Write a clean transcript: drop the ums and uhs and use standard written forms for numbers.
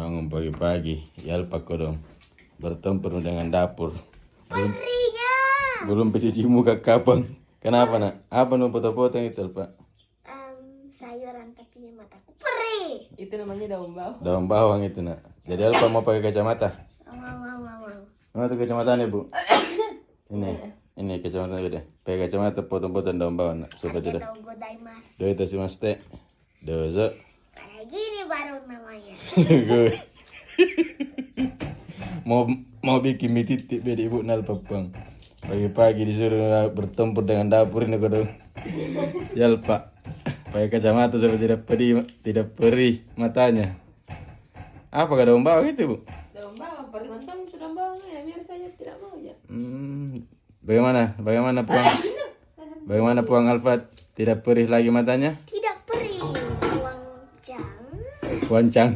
Bangun pagi-pagi, Yalpa dong bertempur dengan dapur. Belum pencuci muka kapan? Kenapa nak? Apa nu potong-potong itu Pak? Sayuran tapi mataku perih. Itu namanya daun bawang. Daun bawang itu nak. Jadi Alpa mau pakai kacamata. Mau. Mana tuh kacamatanya Bu? Ini kacamata beda. Pakai kacamata potong-potong daun bawang nak supaya tidak. Tahu godaimasu. Do itu sih Mas Teh. Dozo. Kayak gini baru namanya. mau bikin mie titik beda Ibu Nal Papang. Pagi-pagi disuruh bertempur dengan dapur ini kodong. Yalpa. Pakai kacamata supaya tidak perih matanya. Apa daun bawang itu Bu? Daun bawang, perih mentang itu daun bawang ya biar saya tidak mau ya. Bagaimana Puang? Bagaimana Puang Alfat? Tidak perih lagi matanya? Tidak perih. Wancang. Wancang.